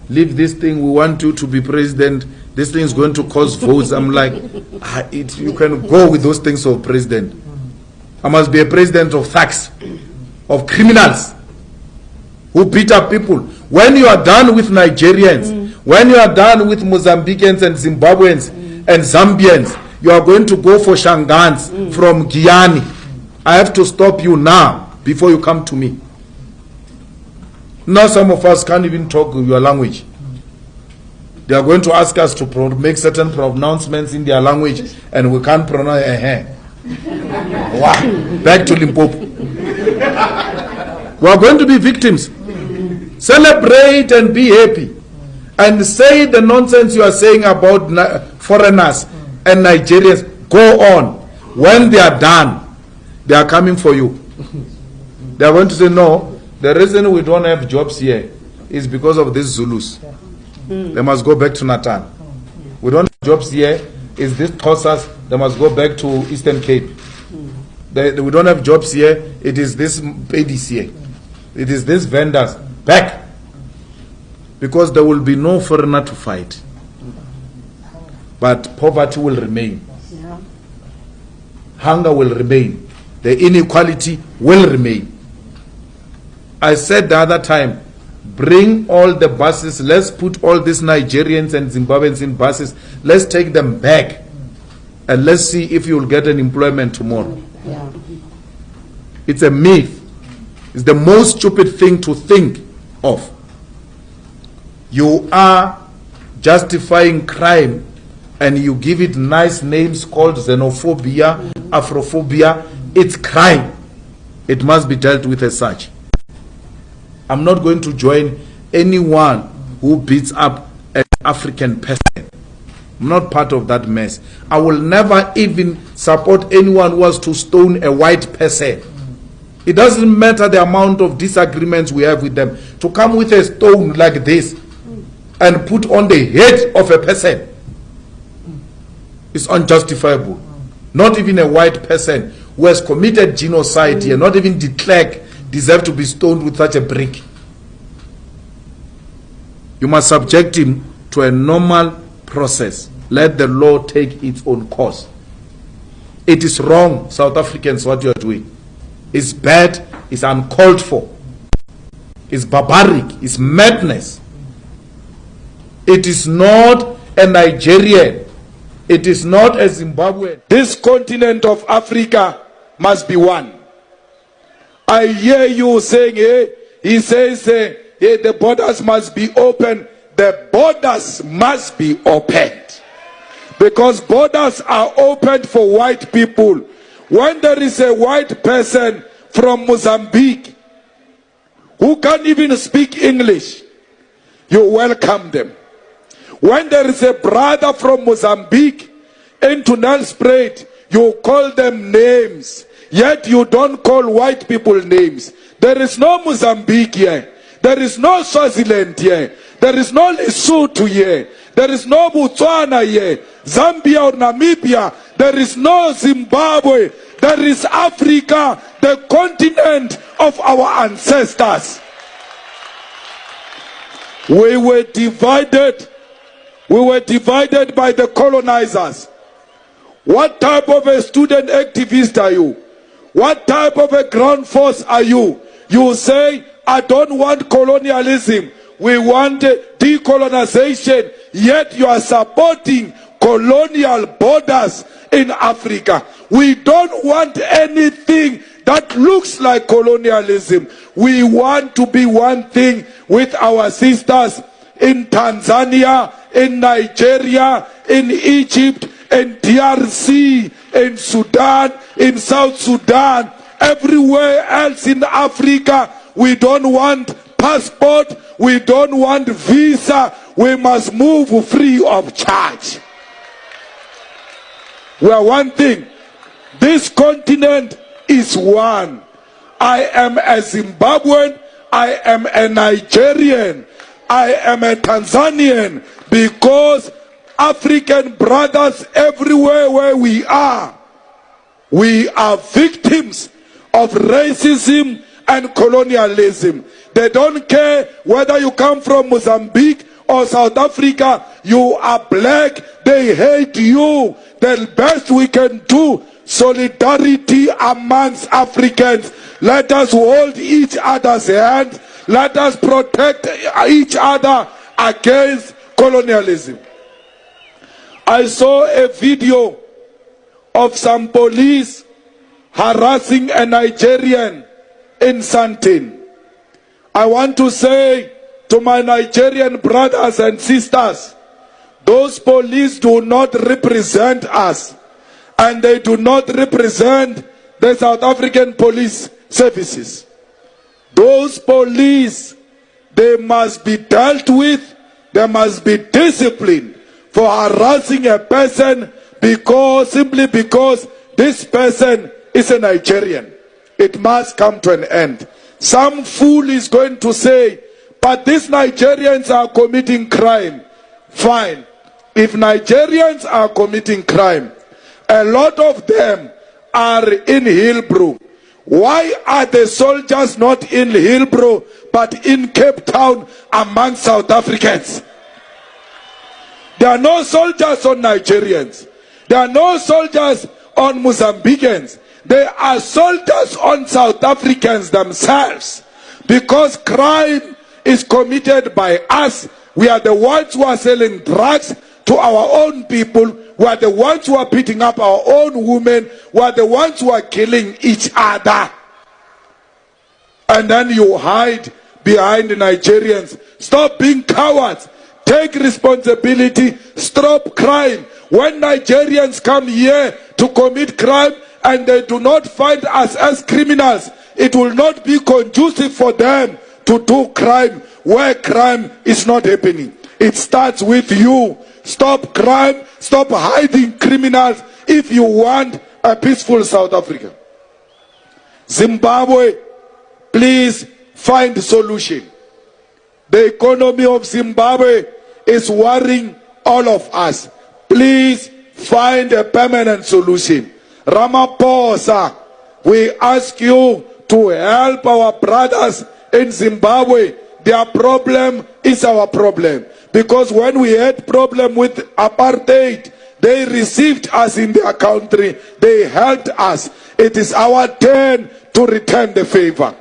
leave this thing, we want you to be president, this thing is going to cause votes. I'm like, you can go with those things of president. I must be a president of thugs, of criminals who beat up people. When you are done with Nigerians, when you are done with Mozambicans and Zimbabweans and Zambians, you are going to go for Shangans from Guyana. I have to stop you now before you come to me. Now some of us can't even talk your language. They are going to ask us to make certain pronouncements in their language, and we can't pronounce Wow. Back to Limpopo. We are going to be victims. Celebrate and be happy. And say the nonsense you are saying about foreigners and Nigerians. Go on. When they are done, they are coming for you. They are going to say, no, the reason we don't have jobs here is because of these Zulus. They must go back to Natal. We don't have jobs here. Is this Xhosas? They must go back to Eastern Cape. We don't have jobs here. It is this ladies here. It is these vendors. Back. Because there will be no foreigner to fight. But poverty will remain. Hunger will remain. The inequality will remain. I said the other time, bring all the buses, let's put all these Nigerians and Zimbabweans in buses, let's take them back, and let's see if you'll get an employment tomorrow. Yeah. It's a myth. It's the most stupid thing to think of. You are justifying crime and you give it nice names called xenophobia, Afrophobia. It's crime. It must be dealt with as such. I'm not going to join anyone who beats up an African person. I'm not part of that mess. I will never even support anyone who wants to stone a white person. It doesn't matter the amount of disagreements we have with them. To come with a stone like this and put on the head of a person is unjustifiable. Not even a white person who has committed genocide here, not even de Klerk, deserve to be stoned with such a brick. You must subject him to a normal process. Let the law take its own course. It is wrong, South Africans, what you are doing. It's bad, it's uncalled for. It's barbaric, it's madness. It is not a Nigerian. It is not a Zimbabwean. This continent of Africa must be one. I hear you saying, he says, the borders must be open. The borders must be opened. Because borders are opened for white people. When there is a white person from Mozambique who can't even speak English, you welcome them. When there is a brother from Mozambique into Nelspruit, you call them names. Yet you don't call white people names. There is no Mozambique here. There is no Swaziland here. There is no Lesotho here. There is no Botswana here. Zambia or Namibia. There is no Zimbabwe. There is Africa, the continent of our ancestors. We were divided. We were divided by the colonizers. What type of a student activist are you? What type of a ground force are you? You say, I don't want colonialism. We want decolonization. Yet you are supporting colonial borders in Africa. We don't want anything that looks like colonialism. We want to be one thing with our sisters in Tanzania, in Nigeria, in Egypt, in DRC, in Sudan, in South Sudan, everywhere else in Africa. We don't want passport, we don't want visa, we must move free of charge. We are one thing. This continent is one. I am a Zimbabwean, I am a Nigerian, I am a Tanzanian, because African brothers everywhere where we are victims of racism and colonialism. They don't care whether you come from Mozambique or South Africa, you are black, they hate you. The best we can do, solidarity amongst Africans. Let us hold each other's hand. Let us protect each other against colonialism. I saw a video of some police harassing a Nigerian in Sandton. I want to say to my Nigerian brothers and sisters, those police do not represent us, and they do not represent the South African police services. Those police, they must be dealt with, they must be disciplined for harassing a person simply because this person is a Nigerian. It must come to an end. Some fool is going to say, but these Nigerians are committing crime. Fine. If Nigerians are committing crime, a lot of them are in Hillbrow. Why are the soldiers not in Hillbrow but in Cape Town among South Africans? There are no soldiers on Nigerians. There are no soldiers on Mozambicans. There are soldiers on South Africans themselves. Because crime is committed by us. We are the ones who are selling drugs to our own people. We are the ones who are beating up our own women. We are the ones who are killing each other. And then you hide behind the Nigerians. Stop being cowards. Take responsibility. Stop crime. When Nigerians come here to commit crime and they do not find us as criminals, it will not be conducive for them to do crime where crime is not happening. It starts with you. Stop crime. Stop hiding criminals if you want a peaceful South Africa. Zimbabwe, please find a solution. The economy of Zimbabwe is worrying all of us. Please find a permanent solution. Ramaphosa, we ask you to help our brothers in Zimbabwe. Their problem is our problem. Because when we had problem with apartheid, they received us in their country. They helped us. It is our turn to return the favor.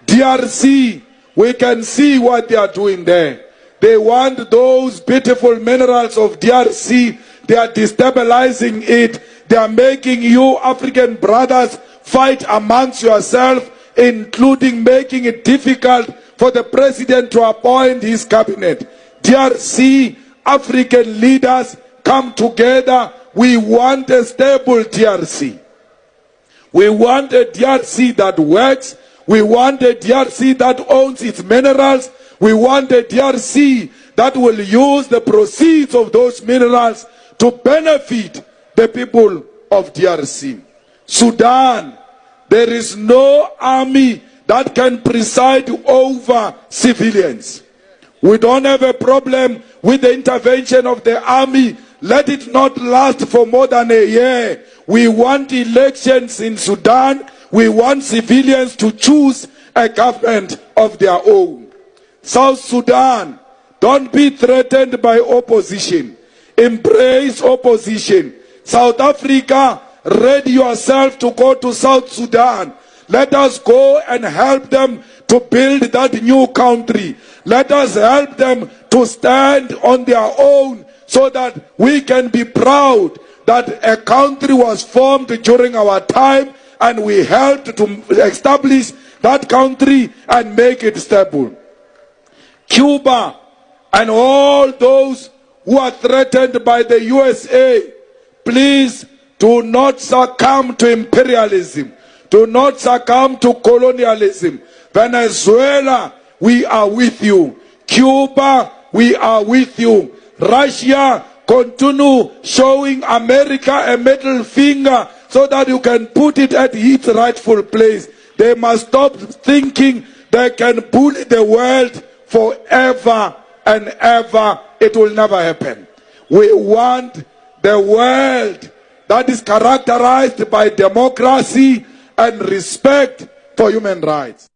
DRC, we can see what they are doing there. They want those beautiful minerals of DRC. They are destabilizing it. They are making you African brothers fight amongst yourselves, including making it difficult for the president to appoint his cabinet. DRC, African leaders, come together. We want a stable DRC. We want a DRC that works. We want a DRC that owns its minerals. We want a DRC that will use the proceeds of those minerals to benefit the people of DRC. Sudan, there is no army that can preside over civilians. We don't have a problem with the intervention of the army. Let it not last for more than a year. We want elections in Sudan. We want civilians to choose a government of their own. South Sudan, don't be threatened by opposition. Embrace opposition. South Africa, ready yourself to go to South Sudan. Let us go and help them to build that new country. Let us help them to stand on their own so that we can be proud that a country was formed during our time and we helped to establish that country and make it stable. Cuba and all those who are threatened by the USA, please do not succumb to imperialism. Do not succumb to colonialism. Venezuela, we are with you. Cuba, we are with you. Russia, continue showing America a middle finger so that you can put it at its rightful place. They must stop thinking they can bully the world forever and ever. It will never happen. We want the world that is characterized by democracy and respect for human rights.